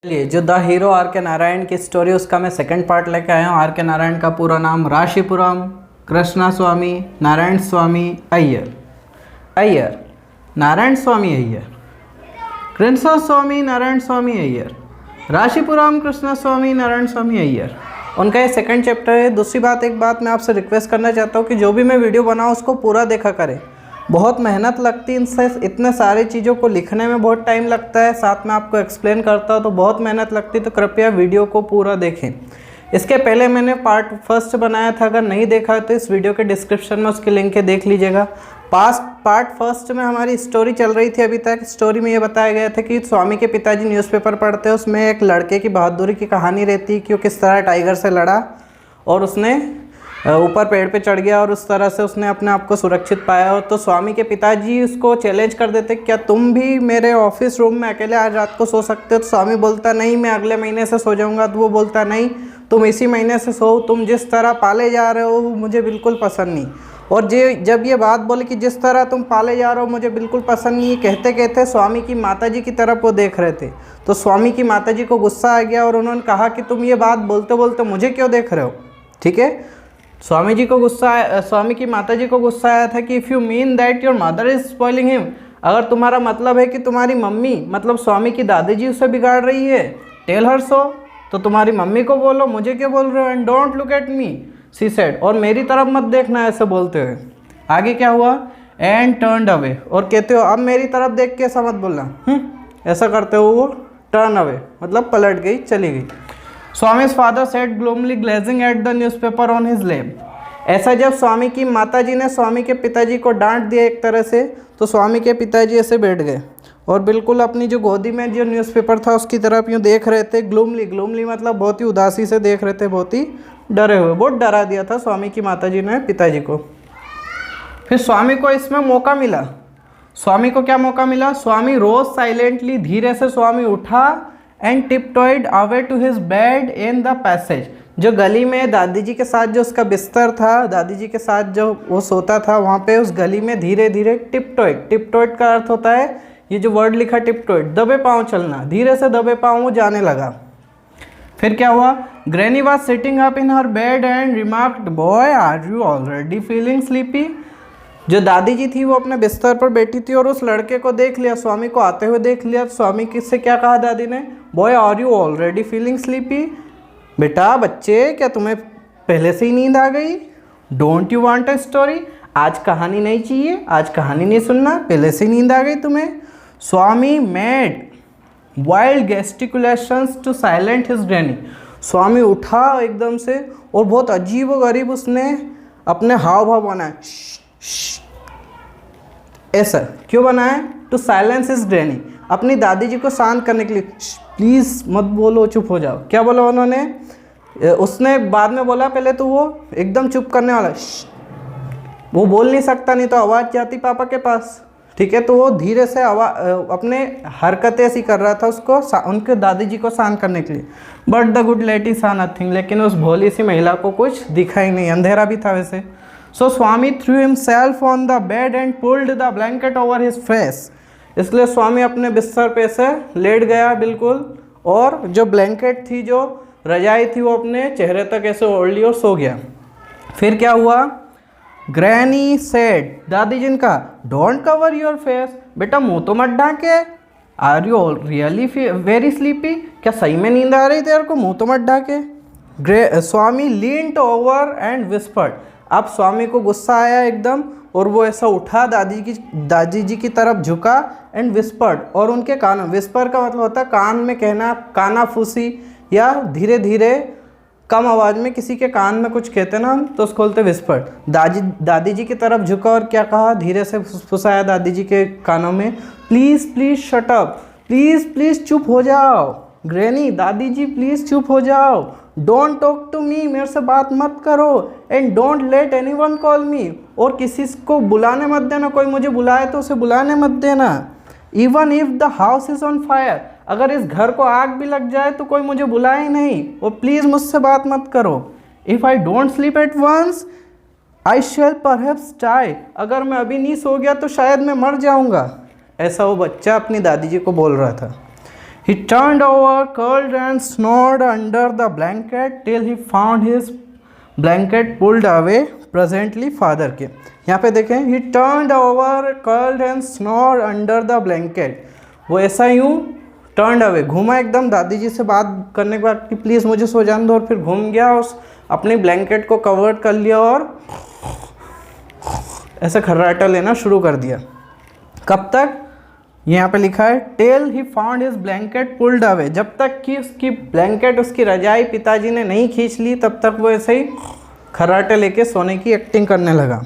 चलिए, जो the hero are के नारायण की स्टोरी उसका मैं सेकंड पार्ट लेके आया हूँ। आर के नारायण का पूरा नाम राशीपुरम कृष्णा स्वामी नारायण स्वामी अय्यर नारायण स्वामी अय्यर कृष्णा स्वामी नारायण स्वामी अय्यर राशीपुरम कृष्णा स्वामी नारायण स्वामी अय्यर। उनका ये सेकंड चैप्टर है। दूसरी बात, एक बात मैं आपसे रिक्वेस्ट करना चाहता हूँ कि जो भी मैं वीडियो बनाऊँ उसको पूरा देखा करें। बहुत मेहनत लगती है इनसे, इतने सारी चीज़ों को लिखने में बहुत टाइम लगता है, साथ में आपको एक्सप्लेन करता हूँ तो बहुत मेहनत लगती है। तो कृपया वीडियो को पूरा देखें। इसके पहले मैंने पार्ट फर्स्ट बनाया था, अगर नहीं देखा है तो इस वीडियो के डिस्क्रिप्शन में उसकी लिंक है, देख लीजिएगा। पार्ट फर्स्ट में हमारी स्टोरी चल रही थी अभी तक। स्टोरी में ये बताया गया था कि स्वामी के पिताजी न्यूज़पेपर पढ़ते हैं, उसमें एक लड़के की बहादुरी की कहानी रहती है कि वो किस तरह टाइगर से लड़ा और उसने ऊपर पेड़ पे चढ़ गया और उस तरह से उसने अपने आप को सुरक्षित पाया। और तो स्वामी के पिताजी उसको चैलेंज कर देते, क्या तुम भी मेरे ऑफिस रूम में अकेले आज रात को सो सकते हो? तो स्वामी बोलता नहीं, मैं अगले महीने से सो जाऊंगा। तो वो बोलता नहीं, तुम इसी महीने से सो, तुम जिस तरह पाले जा रहे हो मुझे बिल्कुल पसंद नहीं। और जब ये बात बोले कि जिस तरह तुम पाले जा रहे हो मुझे बिल्कुल पसंद नहीं, कहते कहते स्वामी की माताजी की तरफ वो देख रहे थे। तो स्वामी की माताजी को गुस्सा आ गया और उन्होंने कहा कि तुम ये बात बोलते बोलते मुझे क्यों देख रहे हो? ठीक है, स्वामी की माताजी को गुस्सा आया था कि if you mean that your mother is spoiling him, अगर तुम्हारा मतलब है कि तुम्हारी मम्मी मतलब स्वामी की दादी उसे बिगाड़ रही है, टेल हर सो, तो तुम्हारी मम्मी को बोलो, मुझे क्यों बोल रहे हो? And don't look at me she said, और मेरी तरफ मत देखना ऐसे बोलते हुए। आगे क्या हुआ? एंड टर्न्ड अवे, और कहते हो अब मेरी तरफ देख के ऐसा मत बोलना। ऐसा करते हो वो टर्न अवे मतलब पलट गई, चली गई। स्वामी's father said gloomily, glazing at the newspaper on his lap. ऐसा जब स्वामी की माताजी ने स्वामी के पिताजी को डांट दिया एक तरह से, तो स्वामी के पिताजी ऐसे बैठ गए और बिल्कुल अपनी जो गोदी में जो न्यूज़पेपर था उसकी तरफ यूँ देख रहे थे। ग्लूमली मतलब बहुत ही उदासी से देख रहे थे, बहुत ही डरे हुए। बहुत डरा दिया था स्वामी की माताजी ने पिताजी को। फिर स्वामी को इसमें मौका मिला। स्वामी को क्या मौका मिला? स्वामी रोज साइलेंटली, धीरे से स्वामी उठा and tiptoed away to his bed in the passage. जो गली में दादी जी के साथ जो उसका बिस्तर था, दादी जी के साथ जो वो सोता था, वहाँ पे उस गली में धीरे धीरे टिपटॉयड का अर्थ होता है, ये जो वर्ड लिखा टिपटॉयड, दबे पाँव चलना, धीरे से दबे पाँव वो जाने लगा। फिर क्या हुआ? Granny was sitting up in her bed and remarked, boy are you already feeling sleepy. जो दादी जी थी वो अपने बिस्तर पर बैठी थी और उस लड़के को देख लिया, स्वामी को आते हुए देख लिया। स्वामी किससे क्या कहा दादी ने? Boy are you already feeling sleepy, बेटा बच्चे क्या तुम्हें पहले से ही नींद आ गई? Don't you want a story, आज कहानी नहीं चाहिए, आज कहानी नहीं सुनना, पहले से ही नींद आ गई तुम्हें? Swami made wild gesticulations to silent his granny. Swami उठा एकदम से और बहुत अजीब व गरीब उसने अपने हाव भाव बनाए, ऐसा क्यों बनाया? टू साइलेंस हिज ग्रैनी, अपनी दादी जी को शांत करने के लिए। प्लीज़ मत बोलो, चुप हो जाओ। क्या बोला उन्होंने? उसने बाद में बोला, पहले तो वो एकदम चुप करने वाला, वो बोल नहीं सकता, नहीं तो आवाज़ जाती पापा के पास। ठीक है, तो वो धीरे से अपने हरकतें ऐसी कर रहा था उसको उनके दादी जी को शांत करने के लिए। बट द गुड लेडी सा नथिंग, लेकिन उस भोली सी महिला को कुछ दिखा ही नहीं, अंधेरा भी था वैसे। So Swami threw himself on the bed and pulled the blanket over his face. इसलिए स्वामी अपने बिस्तर पे से लेट गया बिल्कुल, और जो ब्लैंकेट थी, जो रजाई थी, वो अपने चेहरे तक ऐसे ओढ़ ली और सो गया। फिर क्या हुआ? ग्रैनी सेड, दादी जी ने कहा, डोंट कवर योर फेस, बेटा मुंह तो मत ढाके। Are you really very sleepy, क्या सही में नींद आ रही तेरे को? मुंह तो मत ढाके। स्वामी लीन्ड ओवर एंड विस्पर्ड। अब स्वामी को गुस्सा आया एकदम और वो ऐसा उठा, दादी जी की तरफ झुका एंड विस्पर्ड, और उनके कान, विस्पर का मतलब होता है कान में कहना, कानाफूसी, या धीरे धीरे कम आवाज़ में किसी के कान में कुछ कहते ना तो उसको बोलते विस्पर्ड। दादी जी की तरफ झुका और क्या कहा? धीरे से फुसफुसाया दादी जी के कानों में, प्लीज़ शट अप, प्लीज़ चुप हो जाओ। ग्रैनी, दादी जी प्लीज़ चुप हो जाओ। डोंट टॉक टू मी, मेरे से बात मत करो। And don't let anyone call मी, और किसी को बुलाने मत देना, कोई मुझे बुलाए तो उसे बुलाने मत देना। Even if the house is on fire, अगर इस घर को आग भी लग जाए तो कोई मुझे बुलाए नहीं, और प्लीज़ मुझसे बात मत करो। If I don't sleep at once I shall perhaps die, अगर मैं अभी नहीं सो गया तो शायद मैं मर जाऊंगा। ऐसा वो बच्चा अपनी दादी जी को बोल रहा था। He turned over, curled and snored under the blanket till he found his blanket pulled away. Presently father came. यहाँ पे देखें, he turned over, curled and snored under the blanket. वो ऐसा यूँ turned away, घूमा एकदम दादी जी से बात करने के बाद कि प्लीज़ मुझे सो जाने दो, और फिर घूम गया, उस अपनी ब्लैंकेट को कवर कर लिया और ऐसे खर्राटा लेना शुरू कर दिया। कब तक? यहाँ पे लिखा है till he found his blanket pulled away, जब तक कि उसकी ब्लैंकेट, उसकी रजाई पिताजी ने नहीं खींच ली, तब तक वो ऐसे ही खर्राटे लेके सोने की एक्टिंग करने लगा।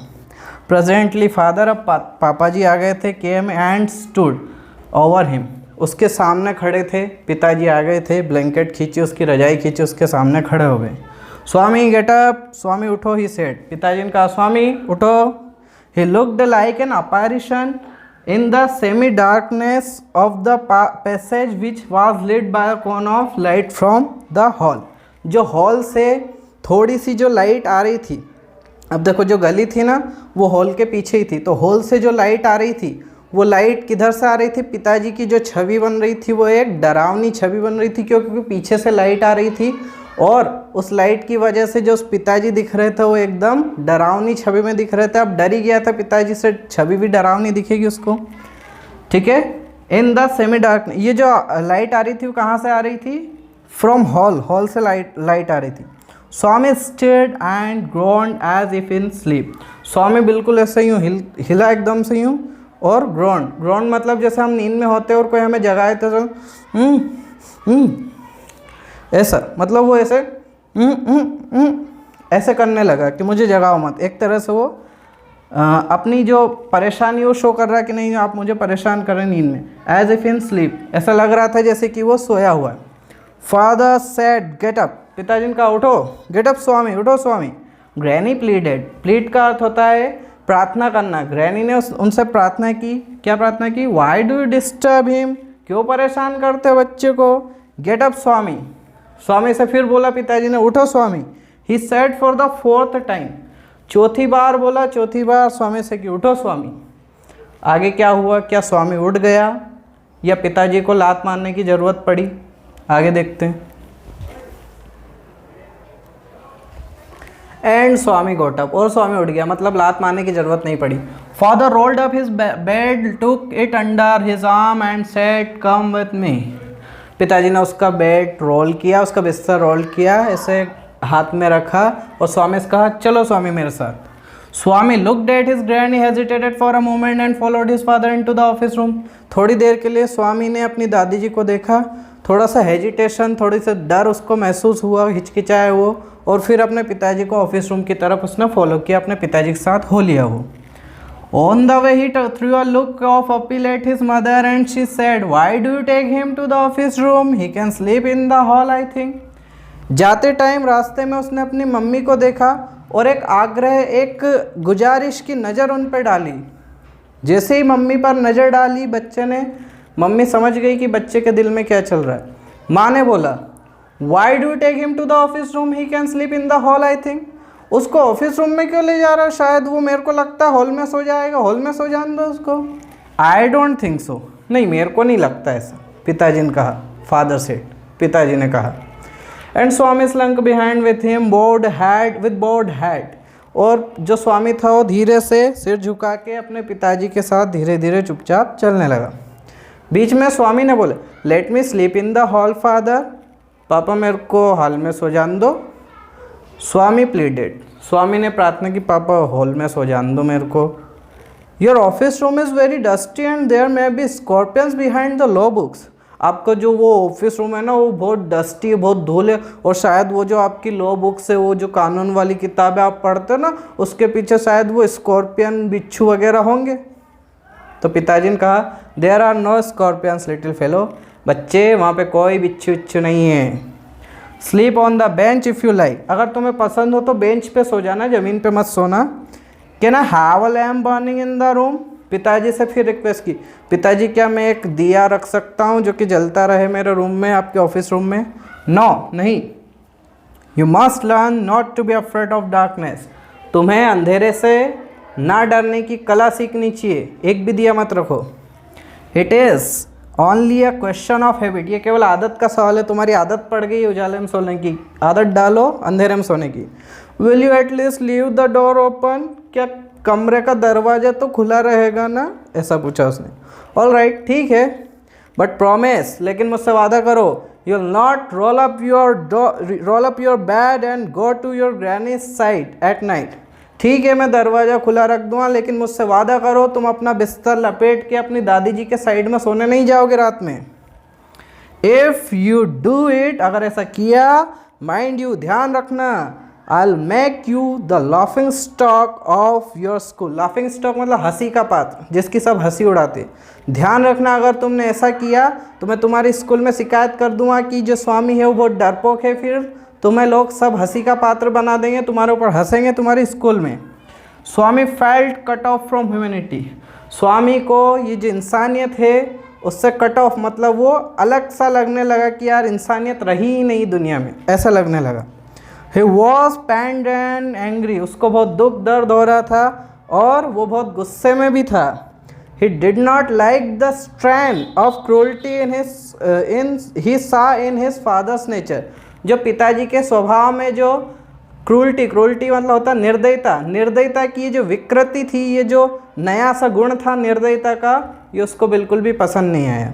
प्रेजेंटली फादर, अब पापा जी आ गए थे, came and stood over him, उसके सामने खड़े थे। पिताजी आ गए थे, ब्लैंकेट खींची, उसकी रजाई खींची, उसके सामने खड़े हो गए। स्वामी गेट अप, स्वामी उठो, ही सेड, पिताजी ने कहा स्वामी उठो। He looked like an apparition in the semi darkness of the passage which was lit by a cone of light from the hall। जो हॉल से थोड़ी सी जो लाइट आ रही थी, अब देखो जो गली थी ना वो हॉल के पीछे ही थी, तो हॉल से जो लाइट आ रही थी वो लाइट किधर से आ रही थी? पिताजी की जो छवि बन रही थी वो एक डरावनी छवि बन रही थी, क्योंकि पीछे से लाइट आ रही थी, और उस लाइट की वजह से जो उस पिताजी दिख रहे थे वो एकदम डरावनी छवि में दिख रहे थे। अब डर ही गया था पिताजी से, छवि भी डरावनी दिखेगी उसको, ठीक है। इन द सेमी डार्क, ये जो लाइट आ रही थी वो कहाँ से आ रही थी? फ्रॉम हॉल, हॉल से लाइट आ रही थी। Swami stayed and groaned as if in sleep, Swami बिल्कुल ऐसे यूँ हिला एकदम से यूँ, और ग्रोन्ड मतलब जैसे हम नींद में होते हैं और कोई हमें जगाए तो ऐसा, मतलब वो ऐसे ऐसे करने लगा कि मुझे जगाओ मत। एक तरह से वो अपनी जो परेशानी वो शो कर रहा है कि नहीं आप मुझे परेशान कर रहे हैं नींद में। एज इफ इन स्लीप, ऐसा लग रहा था जैसे कि वो सोया हुआ है। फादर सेड गेट अप, पिताजी ने कहा उठो। गेट अप स्वामी, उठो स्वामी। ग्रैनी प्लीडेड, प्लीड का अर्थ होता है प्रार्थना करना। ग्रैनी ने उनसे प्रार्थना की। क्या प्रार्थना की? Why do you disturb him, क्यों परेशान करते हो बच्चे को? गेट अप स्वामी, स्वामी से फिर बोला पिताजी ने उठो Swami. He said for the fourth time, चौथी बार बोला, चौथी बार स्वामी से कि उठो स्वामी। आगे क्या हुआ? क्या स्वामी उठ गया या पिताजी को लात मारने की ज़रूरत पड़ी? आगे देखते हैं। एंड स्वामी गोट अप, और स्वामी उठ गया, मतलब लात मारने की ज़रूरत नहीं पड़ी। Father rolled up his bed, took it under his arm and said come with me. पिताजी ने उसका बेड रोल किया, उसका बिस्तर रोल किया, ऐसे हाथ में रखा और स्वामी से कहा चलो स्वामी मेरे साथ। Swami looked at his granny, hesitated for a moment and followed his father into the office room. थोड़ी देर के लिए स्वामी ने अपनी दादी जी को देखा, थोड़ा सा हेजिटेशन, थोड़ी सा डर उसको महसूस हुआ, हिचकिचाया वो, और फिर अपने पिताजी को ऑफिस रूम की तरफ उसने फॉलो किया, अपने पिताजी के साथ हो लिया वो। On the way he threw a look of appeal at his mother and she said, "Why do you take him to the office room? He can sleep in the hall, I think." जाते time रास्ते में उसने अपनी mummy को देखा और एक आग्रह, एक गुजारिश की नज़र उन पर डाली। जैसे ही मम्मी पर नज़र डाली बच्चे ने, मम्मी समझ गई कि बच्चे के दिल में क्या चल रहा है। माँ ने बोला, "Why do you take him to the office room? He can sleep in the hall, I think." उसको ऑफिस रूम में क्यों ले जा रहा है? शायद वो, मेरे को लगता है हॉल में सो जाएगा, हॉल में सो जाने दो उसको। आई डोंट थिंक सो, नहीं मेरे को नहीं लगता ऐसा, पिताजी ने कहा। फादर सेड, पिताजी ने कहा। And Swami slunk behind with him bowed head with bowed head, और जो स्वामी था वो धीरे से सिर झुका के अपने पिताजी के साथ धीरे धीरे चुपचाप चलने लगा। बीच में स्वामी ने बोले, let me sleep in the hall father, पापा मेरे को हॉल में सो जान दो। स्वामी प्लीडेड, स्वामी ने प्रार्थना की, पापा हॉल में सो जान दो मेरे को। Your office room is very dusty and there may be scorpions behind the law books. आपका जो वो ऑफिस रूम है ना वो बहुत डस्टी है, बहुत धूल है, और शायद वो जो आपकी लॉ बुक्स है, वो जो कानून वाली किताबें आप पढ़ते हो ना, उसके पीछे शायद वो स्कॉर्पियन, बिच्छू वगैरह होंगे। तो पिताजी ने कहा, there are no scorpions little fellow, बच्चे वहाँ पे कोई बिच्छू बिच्छू नहीं है। Sleep on the bench if you like, अगर तुम्हें पसंद हो तो बेंच पे सो जाना, ज़मीन पे मत सोना। Can I have a lamp burning in the room, पिताजी से फिर रिक्वेस्ट की, पिताजी क्या मैं एक दिया रख सकता हूँ जो कि जलता रहे मेरे रूम में, आपके ऑफिस रूम में? नो, नहीं। You must learn not to be afraid of darkness, तुम्हें अंधेरे से ना डरने की कला सीखनी चाहिए, एक भी दिया मत रखो। It is only a question of habit, ये केवल आदत का सवाल है, तुम्हारी आदत पड़ गई उजाले में सोने की, आदत डालो अंधेरे में सोने की। Will you at least leave the door open, क्या कमरे का दरवाजा तो खुला रहेगा ना, ऐसा पूछा उसने। ऑल राइट, ठीक है, बट प्रॉमिस, लेकिन मुझसे वादा करो, you will not roll up your bed and go to your granny side at night. ठीक है, मैं दरवाज़ा खुला रख दूँगा, लेकिन मुझसे वादा करो तुम अपना बिस्तर लपेट के अपनी दादी जी के साइड में सोने नहीं जाओगे रात में। इफ़ यू डू इट, अगर ऐसा किया, माइंड यू, ध्यान रखना, I will make you the laughing stock of your school. Laughing stock मतलब हंसी का पात्र, जिसकी सब हंसी उड़ाते। ध्यान रखना, अगर तुमने ऐसा किया तो मैं तुम्हारी स्कूल में शिकायत कर दूंगा कि जो स्वामी है वो बहुत डरपोक है, फिर तुम्हें लोग सब हंसी का पात्र बना देंगे, तुम्हारे ऊपर हंसेंगे तुम्हारी स्कूल में। Swami felt cut off from humanity, Swami को ये जो इंसानियत है उससे कट ऑफ, मतलब वो अलग सा लगने लगा कि यार इंसानियत रही ही नहीं दुनिया में, ऐसा लगने लगा। ही वॉज पैन्ड एंड एंग्री, उसको बहुत दुख दर्द हो रहा था और वो बहुत गुस्से में भी था। He did not like the strand of cruelty he saw in his father's nature, जो पिताजी के स्वभाव में जो क्रूल्टी मतलब होता निर्दयता की जो विकृति थी, ये जो नया सा गुण था निर्दयता का, ये उसको बिल्कुल भी पसंद नहीं आया।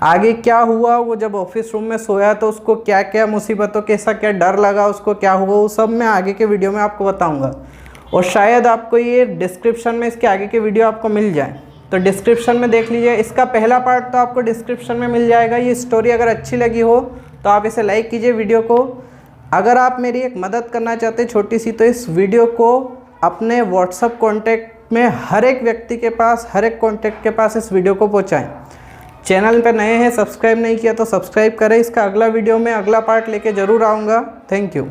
आगे क्या हुआ, वो जब ऑफिस रूम में सोया तो उसको क्या क्या मुसीबतों के, ऐसा क्या डर लगा उसको, क्या हुआ, वो सब मैं आगे के वीडियो में आपको बताऊंगा। और शायद आपको ये डिस्क्रिप्शन में इसके आगे के वीडियो आपको मिल जाए, तो डिस्क्रिप्शन में देख लीजिए। इसका पहला पार्ट तो आपको डिस्क्रिप्शन में मिल जाएगा। ये स्टोरी अगर अच्छी लगी हो तो आप इसे लाइक कीजिए वीडियो को। अगर आप मेरी एक मदद करना चाहते हैं छोटी सी, तो इस वीडियो को अपने व्हाट्सएप कॉन्टैक्ट में हर एक व्यक्ति के पास, हर एक कॉन्टैक्ट के पास इस वीडियो को पहुँचाएँ। चैनल पर नए हैं, सब्सक्राइब नहीं किया तो सब्सक्राइब करें। इसका अगला वीडियो में अगला पार्ट लेके ज़रूर आऊँगा। Thank you.